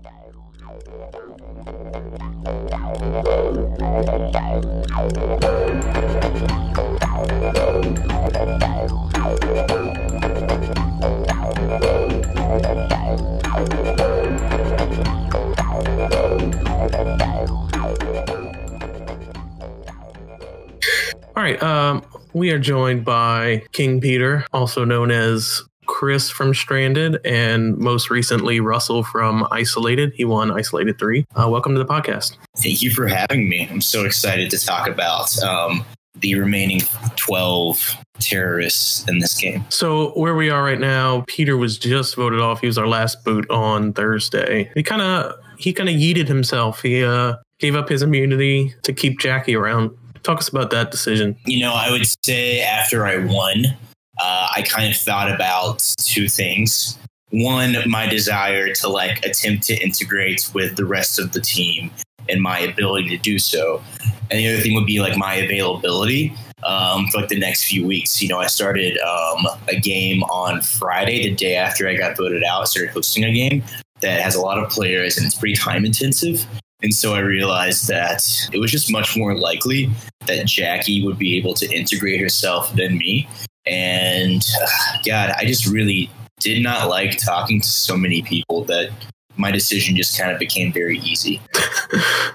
All right, we are joined by King Peter, also known as Chris from Austranded, and most recently Russell from Isolated. He won Isolated 3. Welcome to the podcast. Thank you for having me. I'm so excited to talk about the remaining 12 terrorists in this game. So where we are right now, Peter was just voted off. He was our last boot on Thursday. He kind of yeeted himself. He gave up his immunity to keep Jackie around. Talk us about that decision. You know, I would say after I won, I kind of thought about two things. One, my desire to attempt to integrate with the rest of the team and my ability to do so. And the other thing would be my availability for the next few weeks. You know, I started a game on Friday, the day after I got voted out. I started hosting a game that has a lot of players and it's pretty time intensive. And so I realized that it was just much more likely that Jackie would be able to integrate herself than me. And God, I just really did not like talking to so many people that my decision just kind of became very easy.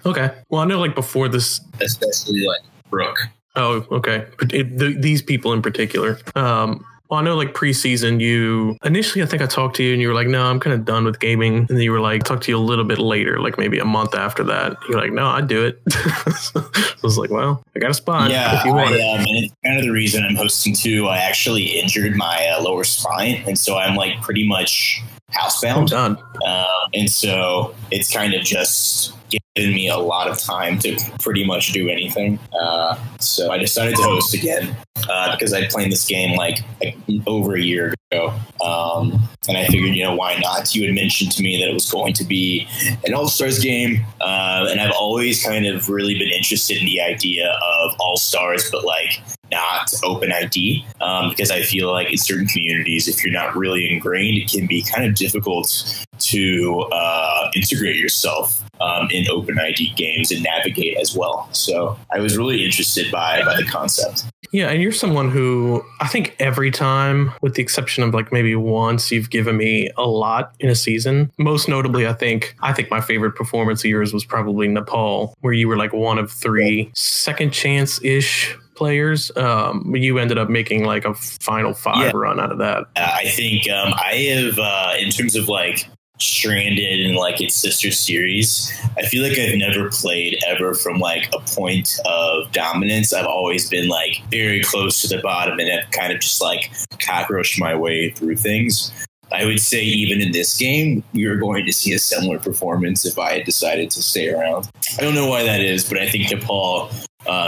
Okay. Well, I know before this, especially Brooke. Oh, okay. These people in particular. Well, I know preseason, you initially, I think I talked to you and you were like, no, I'm kind of done with gaming. And then you were like, talk to you a little bit later, maybe a month after that. You're like, no, I'd do it. So I was like, well, I got a spot. Yeah, if you want it. And it's kind of the reason I'm hosting too. I actually injured my lower spine. And so I'm pretty much housebound. Done. And so it's kind of just given me a lot of time to pretty much do anything. So I decided to host again because I'd played this game over a year ago. And I figured, why not? You had mentioned to me that it was going to be an All-Stars game. And I've always kind of really been interested in the idea of All-Stars, but not open ID, because I feel in certain communities, if you're not really ingrained, it can be kind of difficult to integrate yourself in open ID games and navigate as well. So I was really interested by the concept. Yeah, and you're someone who I think every time, with the exception of maybe once, you've given me a lot in a season. Most notably, I think my favorite performance of yours was probably Nepal, where you were one of 3 second chance-ish players. You ended up making a final 5 run out of that. I think I have, in terms of Stranded and its sister series, I feel I've never played ever from a point of dominance. I've always been very close to the bottom and have kind of just cockroached my way through things. I would say even in this game, we were going to see a similar performance if I had decided to stay around. I don't know why that is, but I think Nepal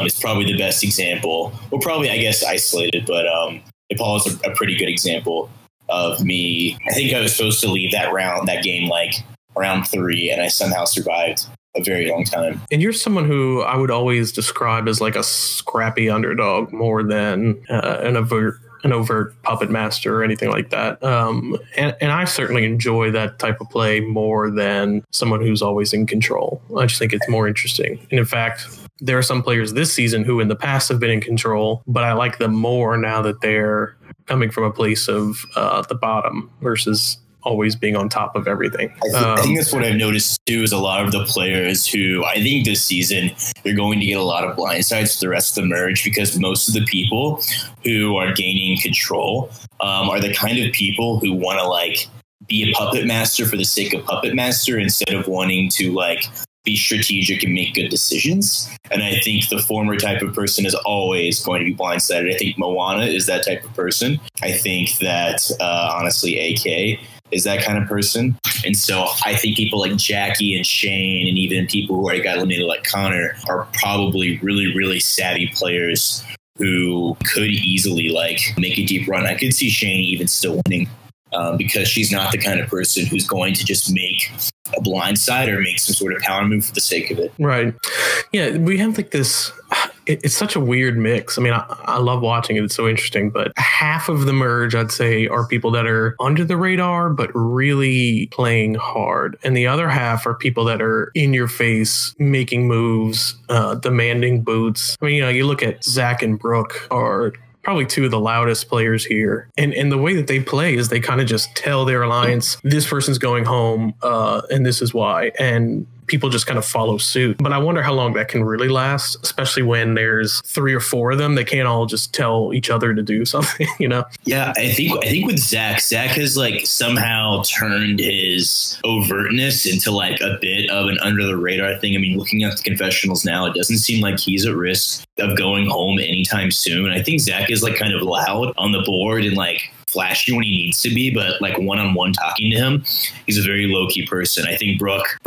is probably the best example. Well, probably, I guess, Isolated, but Nepal is a pretty good example of me. I think I was supposed to leave that game round 3, and I somehow survived a very long time. And you're someone who I would always describe as a scrappy underdog more than an overt puppet master or anything like that. And I certainly enjoy that type of play more than someone who's always in control. I just think it's more interesting. And in fact, there are some players this season who in the past have been in control, but I like them more now that they're coming from a place of the bottom versus always being on top of everything. I think that's what I've noticed too, is a lot of the players who I think this season they're going to get a lot of blindsides for the rest of the merge, because most of the people who are gaining control are the kind of people who want to be a puppet master for the sake of puppet master instead of wanting to be strategic and make good decisions. And I think the former type of person is always going to be blindsided. I think Moana is that type of person. I think that honestly, AK is that kind of person. And so I think people like Jackie and Shane, and even people who already got eliminated like Connor, are probably really, really savvy players who could easily make a deep run. I could see Shane even still winning because she's not the kind of person who's going to just make a blind side or make some sort of power move for the sake of it. Right. Yeah, we have this, it's such a weird mix. I mean, I love watching it. It's so interesting. But half of the merge, I'd say, are people that are under the radar, but really playing hard. And the other half are people that are in your face, making moves, demanding boots. I mean, you look at Zach and Brooke are probably two of the loudest players here. And the way that they play is they kind of just tell their alliance, this person's going home, and this is why. And people just kind of follow suit. But I wonder how long that can really last, especially when there's 3 or 4 of them. They can't all just tell each other to do something, Yeah, I think with Zach has like somehow turned his overtness into like a bit of an under the radar thing. I mean, looking at the confessionals now, it doesn't seem like he's at risk of going home anytime soon. I think Zach is like kind of loud on the board and like flashy when he needs to be, but like one-on-one talking to him, he's a very low-key person. I think Brooke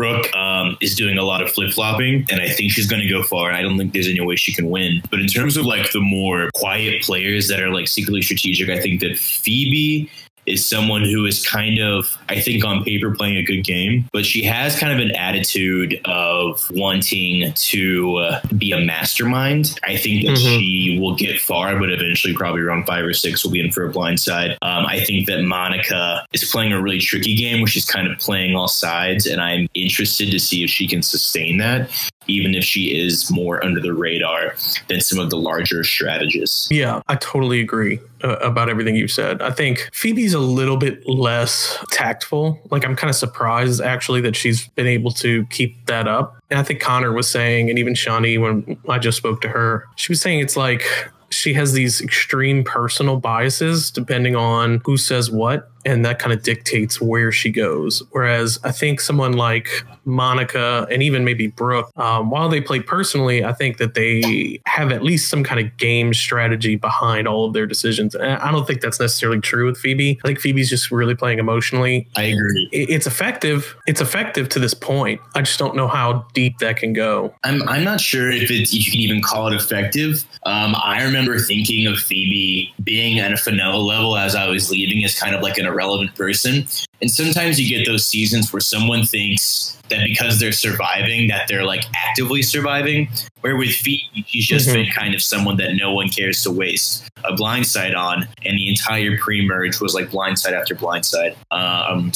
is doing a lot of flip-flopping, and I think she's going to go far. I don't think there's any way she can win. But in terms of like the more quiet players that are like secretly strategic, I think that Phoebe is someone who is kind of, I think on paper, playing a good game, but she has kind of an attitude of wanting to be a mastermind. I think that she will get far, but eventually probably around 5 or 6 will be in for a blind side. I think that Monica is playing a really tricky game where she's kind of playing all sides, and I'm interested to see if she can sustain that, even if she is more under the radar than some of the larger strategists. Yeah, I totally agree about everything you said. I think Phoebe's a little bit less tactful. Like, I'm kind of surprised actually that she's been able to keep that up. And I think Connor was saying, and even Shawnee, when I just spoke to her, she was saying it's like she has these extreme personal biases depending on who says what, and that kind of dictates where she goes. Whereas I think someone like Monica and even maybe Brooke, while they play personally, I think that they have at least some kind of game strategy behind all of their decisions. And I don't think that's necessarily true with Phoebe. I think Phoebe's just really playing emotionally. I agree. It's effective. It's effective to this point. I just don't know how deep that can go. I'm not sure if you can even call it effective. I remember thinking of Phoebe being at a Fenella level as I was leaving as kind of like an irrelevant person. And sometimes you get those seasons where someone thinks that because they're surviving, that they're like actively surviving. Where with Phoebe, she's just been kind of someone that no one cares to waste a blindside on. And the entire pre-merge was like blindside after blindside.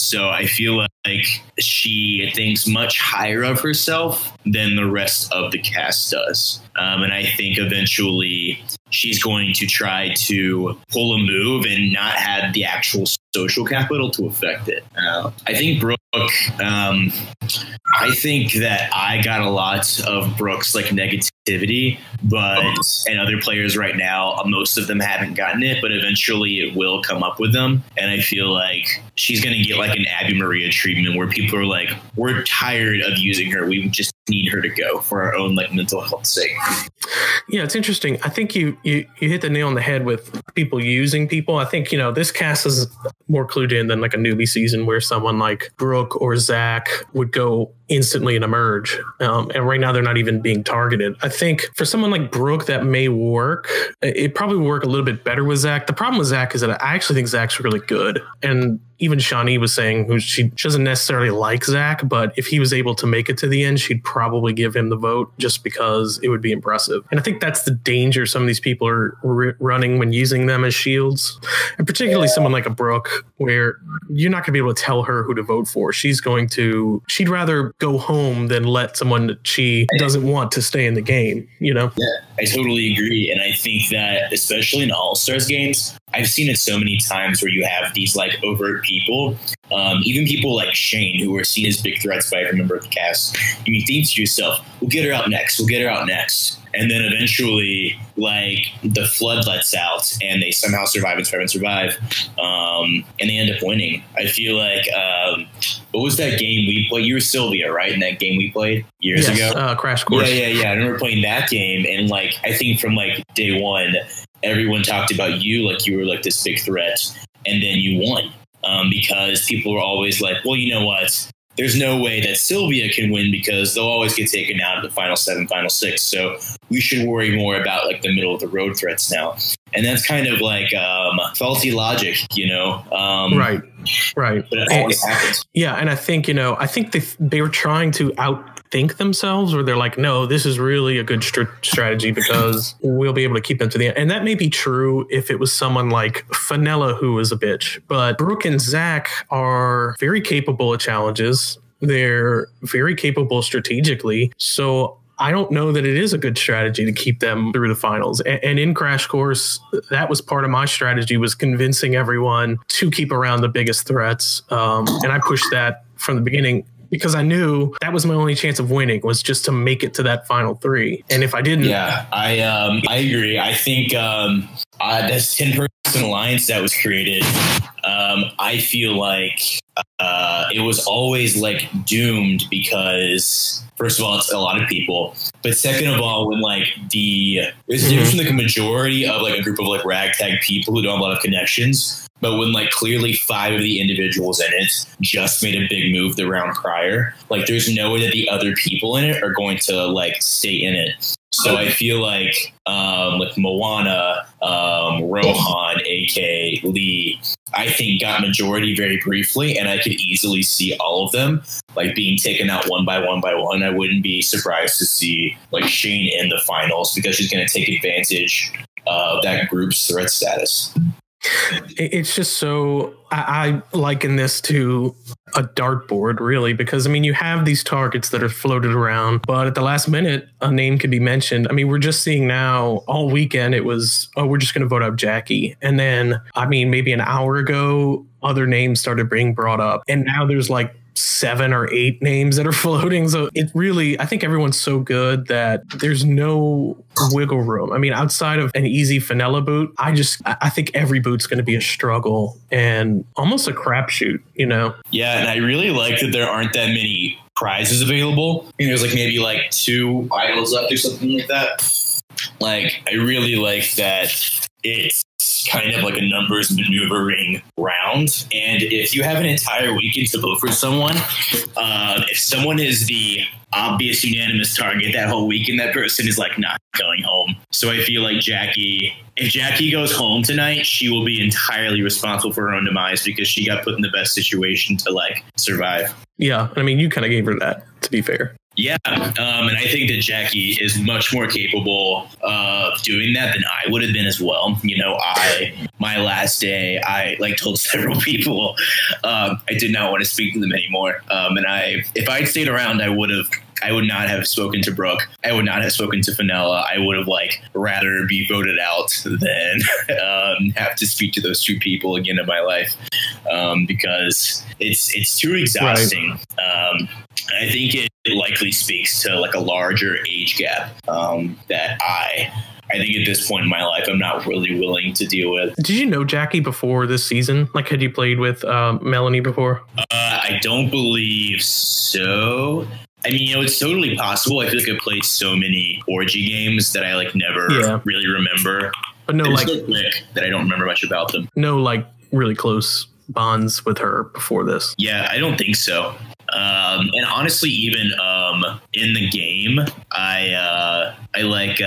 So I feel like she thinks much higher of herself than the rest of the cast does. And I think eventually she's going to try to pull a move and not have the actual social capital to affect it. I think Brooke, I think that I got a lot of Brooke's like negativity, and other players right now, most of them haven't gotten it, but eventually it will come up with them. And I feel like she's going to get like an Abby Maria treatment where people are like, we're tired of using her. We just need her to go for our own like mental health sake. Yeah, it's interesting. I think you hit the nail on the head with people using people. I think, this cast is more clued in than like a newbie season where someone like Brooke or Zach would go instantly in a merge. And right now they're not even being targeted. I think for someone like Brooke, that may work. It probably would work a little bit better with Zach. The problem with Zach is that I actually think Zach's really good. And even Shawnee was saying she doesn't necessarily like Zach, but if he was able to make it to the end, she'd probably give him the vote just because it would be impressive. And I think that's the danger some of these people are running when using them as shields. And particularly someone like a Brooke, where you're not going to be able to tell her who to vote for. She'd rather go home than let someone that she doesn't want to stay in the game, Yeah, I totally agree. And I think that especially in All-Stars games, I've seen it so many times where you have these like overt people, even people like Shane, who are seen as big threats by every member of the cast. And you think to yourself, we'll get her out next. And then eventually, like, the flood lets out and they somehow survive, and they end up winning. I feel like, what was that game we played? You were Sylvia, right? In that game we played years ago? Crash Course. Yeah. I remember playing that game, and, like, I think from, like, day one, everyone talked about you like you were, like, this big threat, and then you won. Because people were always like, well, you know what? There's no way that Sylvia can win because they'll always get taken out of the final 7, final 6. So we should worry more about like the middle of the road threats now. And that's kind of like faulty logic, Right. But it always happens. Yeah. And I think, they were trying to think themselves, or they're like, no, this is really a good strategy because we'll be able to keep them to the end. And that may be true if it was someone like Fenella, who was a bitch. But Brooke and Zach are very capable of challenges. They're very capable strategically. So I don't know that it is a good strategy to keep them through the finals. And in Crash Course, that was part of my strategy, was convincing everyone to keep around the biggest threats. And I pushed that from the beginning because I knew that was my only chance of winning, was just to make it to that final 3. And if I didn't... Yeah, I agree. I think this 10-person alliance that was created, I feel like it was always like doomed because, first of all, it's a lot of people, but second of all, when like there's a difference from like a majority of like a group of like ragtag people who don't have a lot of connections, but when like clearly 5 of the individuals in it just made a big move the round prior, like there's no way that the other people in it are going to like stay in it. So I feel like Moana, Rohan, AK, Lee, I think got majority very briefly, and I could easily see all of them like being taken out one by one by one. I wouldn't be surprised to see like Shane in the finals because she's going to take advantage of that group's threat status. It's just so, I liken this to a dartboard, really, because, I mean, you have these targets that are floated around, but at the last minute, a name could be mentioned. I mean, we're just seeing now all weekend, it was, oh, we're just going to vote out Jackie. And then, I mean, maybe an hour ago, other names started being brought up. And now there's like 7 or 8 names that are floating. So it really, I think everyone's so good that there's no wiggle room. I mean, outside of an easy Fenella boot, I think every boot's going to be a struggle and almost a crapshoot, you know? Yeah. And I really like that there aren't that many prizes available. I mean, there's like maybe like 2 idols left or something like that. Like, I really like that it's kind of like a numbers maneuvering round. And if you have an entire weekend to vote for someone, if someone is the obvious unanimous target that whole weekend, that person is like not going home. So I feel like if Jackie goes home tonight, she will be entirely responsible for her own demise because she got put in the best situation to like survive. Yeah. I mean, you kind of gave her that, to be fair. Yeah, and I think that Jackie is much more capable of doing that than I would have been as well. You know, my last day, I like told several people I did not want to speak to them anymore. And if I'd stayed around, I would not have spoken to Brooke. I would not have spoken to Fenella. I would have like rather be voted out than have to speak to those 2 people again in my life because it's too exhausting. Right. I think it likely speaks to like a larger age gap that I think at this point in my life, I'm not really willing to deal with. Did you know Jackie before this season? Like, had you played with Melanie before? I don't believe so. I mean, you know, it's totally possible. I feel like I played so many orgy games that I like never really remember. But no, like so quick that I don't remember much about them. No, like really close bonds with her before this. Yeah, I don't think so. And honestly, even in the game, I liked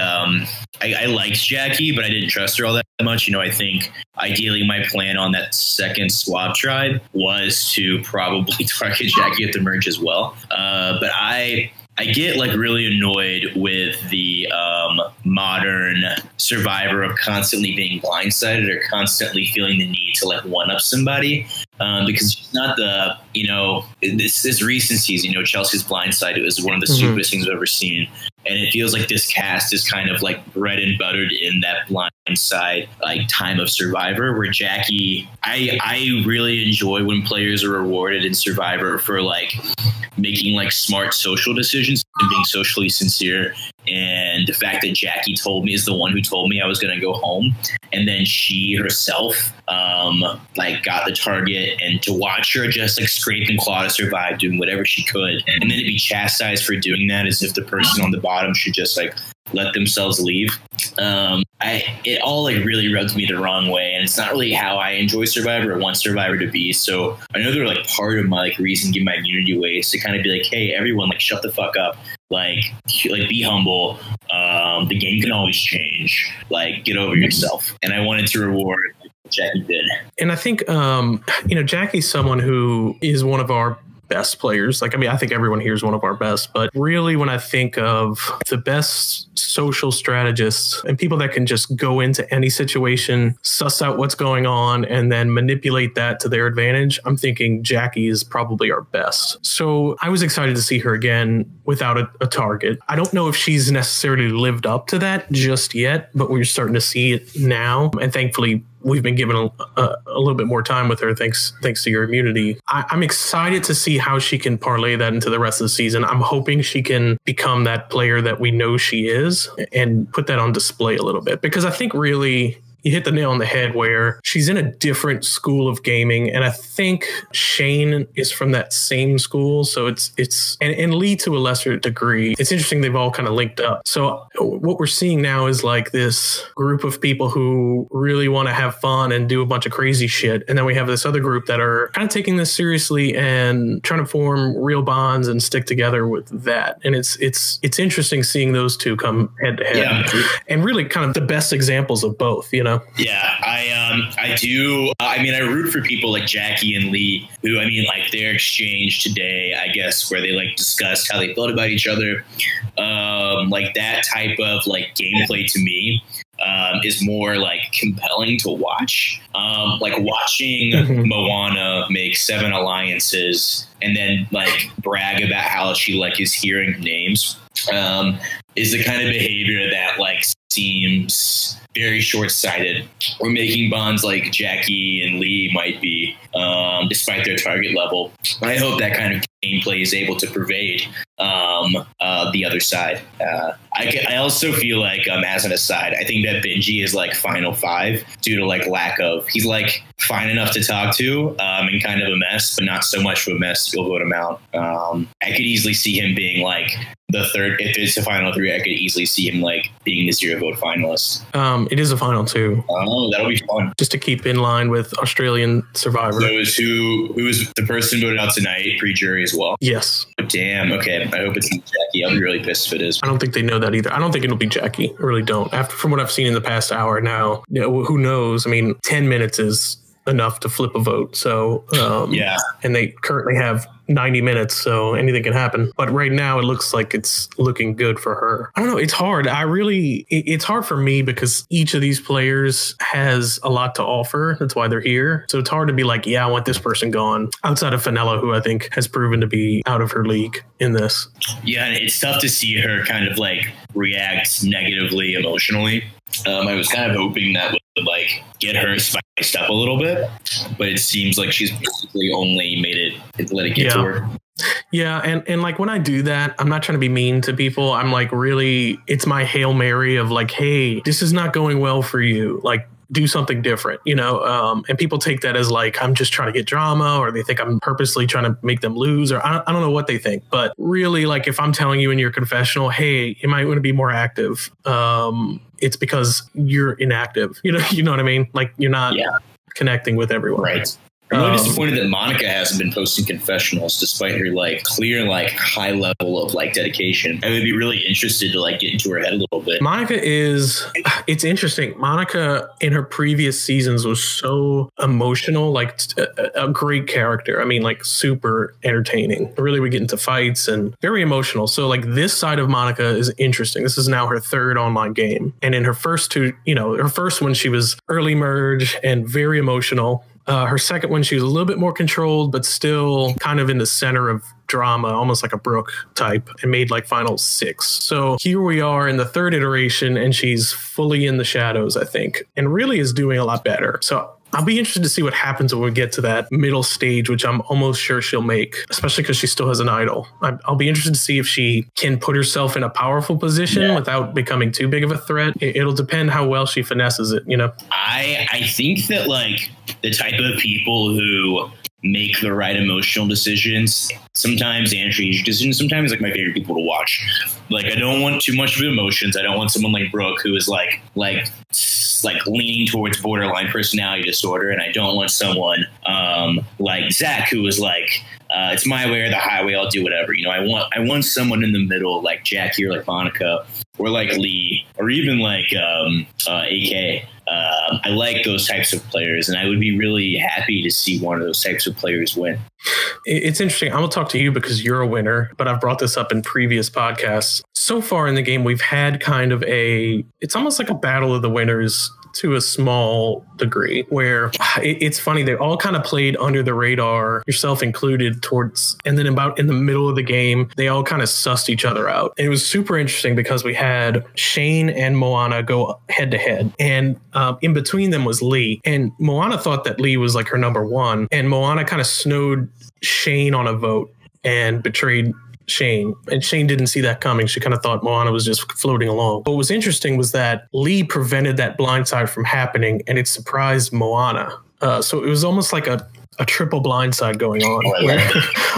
Jackie, but I didn't trust her all that much. You know, I think ideally my plan on that second swap tribe was to probably target Jackie at the merge as well. But I get like really annoyed with the modern survivor of constantly being blindsided or constantly feeling the need to like one up somebody because it's not the, you know, this recent season, you know, Chelsea's Blindsided was one of the stupidest things I've ever seen. And it feels like this cast is kind of like bread and buttered in that blindside like time of Survivor, where Jackie, I really enjoy when players are rewarded in Survivor for like making like smart social decisions and being socially sincere. And the fact that Jackie is the one who told me I was going to go home. And then she herself like got the target, and to watch her just like scrape and claw to survive, doing whatever she could. And then to be chastised for doing that as if the person on the bottom should just like let themselves leave. It all like really rubs me the wrong way, and it's not really how I enjoy Survivor or want Survivor to be. So I know they're like part of my like reason to give my immunity away is to kind of be like, hey, everyone, like shut the fuck up. Like be humble. The game can always change. Like, get over yourself. And I wanted to reward what Jackie did. And I think, you know, Jackie's someone who is one of our best players. Like, I mean, I think everyone here is one of our best, but really when I think of the best social strategists and people that can just go into any situation, suss out what's going on, and then manipulate that to their advantage, I'm thinking Jackie is probably our best. So I was excited to see her again without a target. I don't know if she's necessarily lived up to that just yet, but we're starting to see it now. And thankfully, we've been given a little bit more time with her thanks to your immunity. I'm excited to see how she can parlay that into the rest of the season. I'm hoping she can become that player that we know she is and put that on display a little bit, because I think really you hit the nail on the head where she's in a different school of gaming. And I think Shane is from that same school. So and Lee to a lesser degree. It's interesting. They've all kind of linked up. So what we're seeing now is like this group of people who really want to have fun and do a bunch of crazy shit. And then we have this other group that are kind of taking this seriously and trying to form real bonds and stick together with that. And it's interesting seeing those two come head to head and really kind of the best examples of both, you know? Yeah, I do. I mean, I root for people like Jackie and Lee, who, I mean, like their exchange today, I guess, where they like discussed how they felt about each other. Like that type of like gameplay to me is more like compelling to watch. Like watching Moana make 7 alliances and then like brag about how she like is hearing names is the kind of behavior that like seems very short-sighted. We're making bonds like Jackie and Lee might be, despite their target level. I hope that kind of gameplay is able to pervade the other side. I also feel like, as an aside, I think that Benji is like final 5 due to like lack of, he's like fine enough to talk to and kind of a mess, but not so much of a mess to go vote him out. I could easily see him being like the third, if it's a final 3, I could easily see him like being the 0 vote finalist. It is a final 2. Oh, that'll be fun. Just to keep in line with Australian Survivor. So who was the person voted out tonight, pre-jury as well? Yes. Oh, damn. Okay. I hope it's not Jackie. I'll be really pissed if it is. I don't think they know that either. I don't think it'll be Jackie. I really don't. From what I've seen in the past hour now, you know, who knows? I mean, 10 minutes is enough to flip a vote. So, yeah. And they currently have 90 minutes, so anything can happen. But right now it looks like it's looking good for her. I don't know. It's hard. It's hard for me because each of these players has a lot to offer. That's why they're here. So it's hard to be like, yeah, I want this person gone, outside of Fenella, who I think has proven to be out of her league in this. Yeah, and it's tough to see her kind of like react negatively emotionally. I was kind of hoping that would like get her spiced up a little bit, but it seems like she's basically only let it get to her. Yeah, and like when I do that, I'm not trying to be mean to people. I'm like, really, it's my Hail Mary of like, hey, this is not going well for you. Like, do something different, you know? And people take that as like, I'm just trying to get drama, or they think I'm purposely trying to make them lose, or I don't know what they think. But really, like if I'm telling you in your confessional, hey, you might want to be more active, it's because you're inactive. You know what I mean? Like you're not connecting with everyone. Right. I'm really disappointed that Monica hasn't been posting confessionals despite her like clear, like high level of like dedication. I would be really interested to like get into her head a little bit. Monica it's interesting. Monica in her previous seasons was so emotional, like a great character. I mean, like super entertaining. Really would get into fights and very emotional. So like this side of Monica is interesting. This is now her 3rd online game. And in her first 2, you know, her first one, she was early merge and very emotional. Her second one, she was a little bit more controlled, but still kind of in the center of drama, almost like a Brooke type, and made like final 6. So here we are in the 3rd iteration, and she's fully in the shadows, I think, and really is doing a lot better. So I'll be interested to see what happens when we get to that middle stage, which I'm almost sure she'll make, especially because she still has an idol. I'll be interested to see if she can put herself in a powerful position without becoming too big of a threat. It'll depend how well she finesses it, you know? I think that like the type of people who make the right emotional decisions, sometimes and strategic decisions, sometimes like my favorite people to watch. Like I don't want too much of emotions. I don't want someone like Brooke who is like leaning towards borderline personality disorder, and I don't want someone like Zach who is like it's my way or the highway, I'll do whatever. You know, I want someone in the middle like Jackie or like Monica or like Lee, or even like AK. I like those types of players, and I would be really happy to see one of those types of players win. It's interesting. I'm going to talk to you because you're a winner, but I've brought this up in previous podcasts. So far in the game, we've had kind of it's almost like a battle of the winners to a small degree, where it's funny. They all kind of played under the radar, yourself included, and then about in the middle of the game, they all kind of sussed each other out. And it was super interesting because we had Shane and Moana go head to head, and in between them was Lee. And Moana thought that Lee was like her number one, and Moana kind of snowed Shane on a vote and betrayed Shane, and Shane didn't see that coming. She kind of thought Moana was just floating along. What was interesting was that Lee prevented that blindside from happening, and it surprised Moana. So it was almost like a triple blindside going on, where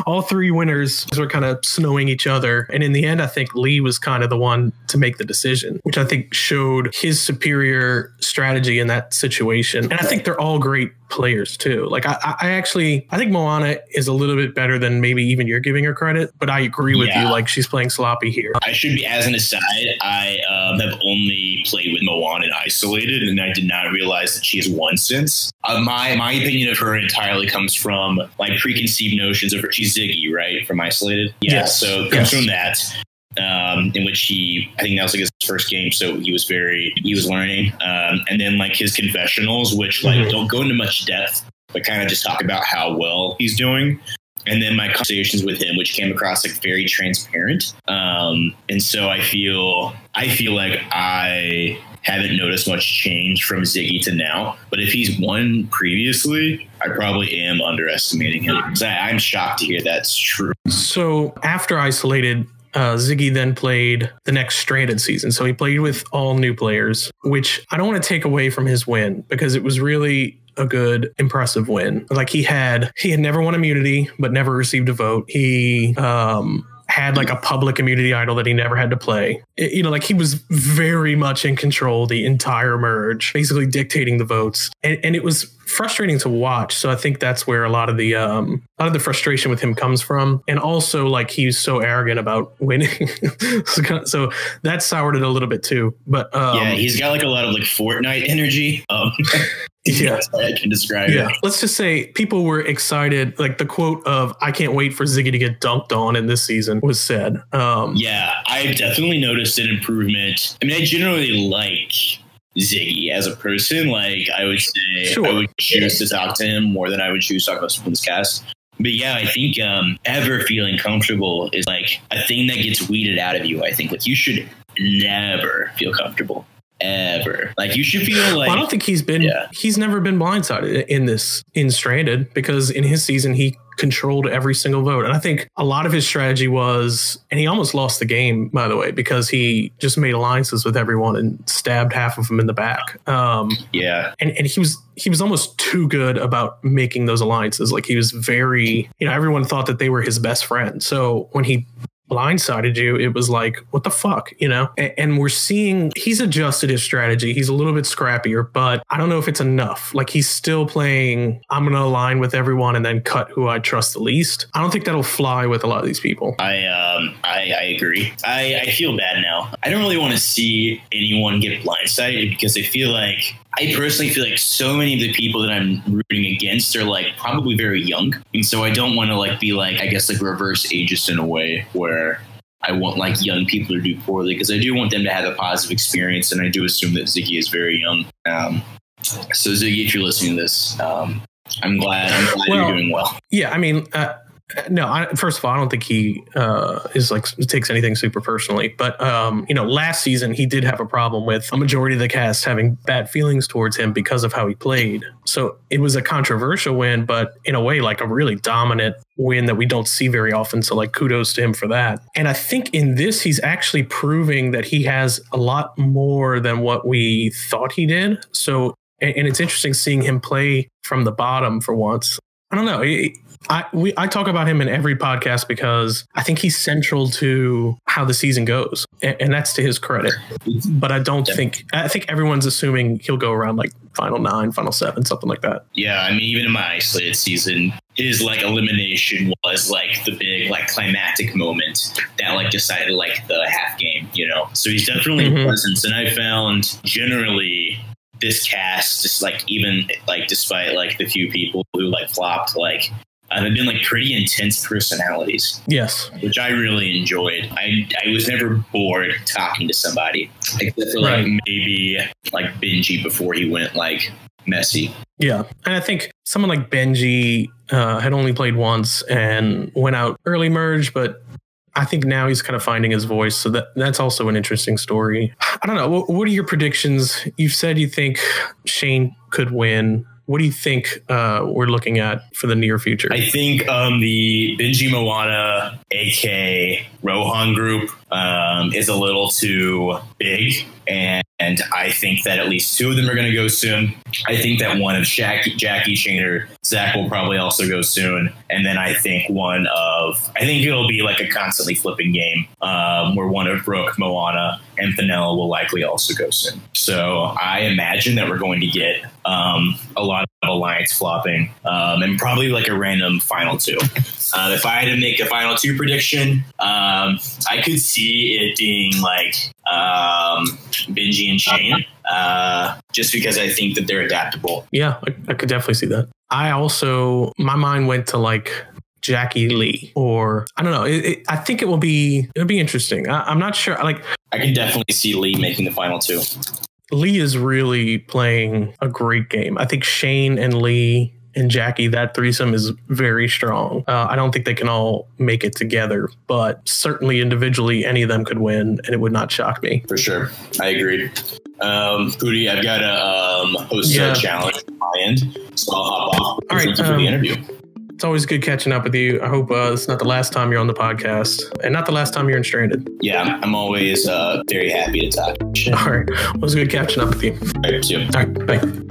all three winners were kind of snowing each other. And in the end, I think Lee was kind of the one to make the decision, which I think showed his superior strategy in that situation. And I think they're all great players too. Like I think Moana is a little bit better than maybe even you're giving her credit, but I agree with you. Like, she's playing sloppy here. I should be, as an aside, I have only played with Moana in Isolated, and I did not realize that she has won since. My opinion of her entirely comes from like preconceived notions of her. She's Ziggy, right? From Isolated. Yeah. Yes. So it comes from that. In which I think that was like his first game, so he was learning. And then like his confessionals, which like don't go into much depth, but kind of just talk about how well he's doing. And then my conversations with him, which came across like very transparent. And so I feel like I haven't noticed much change from Ziggy to now. But if he's won previously, I probably am underestimating him. So I'm shocked to hear that's true. So after Isolated, Ziggy then played the next Stranded season. So he played with all new players, which I don't want to take away from his win, because it was really a good, impressive win. Like, he had never won immunity, but never received a vote. He had like a public immunity idol that he never had to play. Like, he was very much in control the entire merge, basically dictating the votes. And it was frustrating to watch. So I think that's where a lot of the frustration with him comes from. And also, like, he's so arrogant about winning. So that soured it a little bit too. But yeah, he's got like a lot of like Fortnite energy. Yeah, I can describe it. Let's just say people were excited. Like, the quote of "I can't wait for Ziggy to get dunked on" in this season was said. Yeah, I've definitely noticed an improvement. I mean, I generally like Ziggy as a person. Like, I would say I would choose to talk to him more than I would choose to talk about Spoon's cast. But yeah, I think ever feeling comfortable is like a thing that gets weeded out of you. I think like you should never feel comfortable. Ever. Like, you should feel like, well, I don't think he's never been blindsided in Stranded, because in his season he controlled every single vote. And I think a lot of his strategy was, and he almost lost the game, by the way, because he just made alliances with everyone and stabbed half of them in the back. And he was almost too good about making those alliances. Like, he was very, everyone thought that they were his best friend. So when he blindsided you, it was like, what the fuck, and we're seeing he's adjusted his strategy. He's a little bit scrappier, but I don't know if it's enough. Like, he's still playing, I'm going to align with everyone and then cut who I trust the least. I don't think that'll fly with a lot of these people. I agree. I feel bad now. I don't really want to see anyone get blindsided, because I personally feel like so many of the people that I'm rooting against are like probably very young. And so I don't want to like be like, I guess, like reverse ageist in a way where I want like young people to do poorly, because I do want them to have a positive experience. And I do assume that Ziggy is very young. So Ziggy, if you're listening to this, I'm glad you're doing well. Yeah, I mean, no, first of all, I don't think he takes anything super personally. But, last season, he did have a problem with a majority of the cast having bad feelings towards him because of how he played. So it was a controversial win, but in a way, like a really dominant win that we don't see very often. So like, kudos to him for that. And I think in this, he's actually proving that he has a lot more than what we thought he did. So, and it's interesting seeing him play from the bottom for once. I don't know. I talk about him in every podcast because I think he's central to how the season goes. and that's to his credit. But I think everyone's assuming he'll go around like final 9, final 7, something like that. Yeah, I mean, even in my isolated season, his like elimination was like the big like climactic moment that like decided like the half game, you know. So he's definitely a presence, and I found generally this cast, just like even like despite like the few people who like flopped, like they've been like pretty intense personalities. Yes, which I really enjoyed. I was never bored talking to somebody, except for like maybe like Benji before he went like messy. Yeah, and I think someone like Benji had only played once and went out early merge, but I think now he's kind of finding his voice. So that's also an interesting story. I don't know. What are your predictions? You've said you think Shane could win. What do you think we're looking at for the near future? I think the Benji Moana, AK Rohan group is a little too big. And I think that at least 2 of them are going to go soon. I think that one of Jackie, Shane, or Zach will probably also go soon. And then I think it'll be like a constantly flipping game where one of Brooke, Moana, and Fenella will likely also go soon. So I imagine that we're going to get a lot of alliance flopping and probably like a random final 2. If I had to make a final 2 prediction, I could see it being like Benji and Shane, just because I think that they're adaptable. Yeah, I could definitely see that. My mind went to like Jackie Lee, or I don't know. I think it'll be interesting. I'm not sure. Like, I can definitely see Lee making the final 2. Lee is really playing a great game. I think Shane and Lee and Jackie, that threesome is very strong. I don't think they can all make it together, but certainly individually, any of them could win, and it would not shock me. For sure. I agree. Poody, I've got a host a challenge on my end, so I'll hop off. All right. For the interview. It's always good catching up with you. I hope it's not the last time you're on the podcast and not the last time you're in Stranded. Yeah, I'm always very happy to talk. All right. Well, it was good catching up with you. All right, see you. All right. Bye.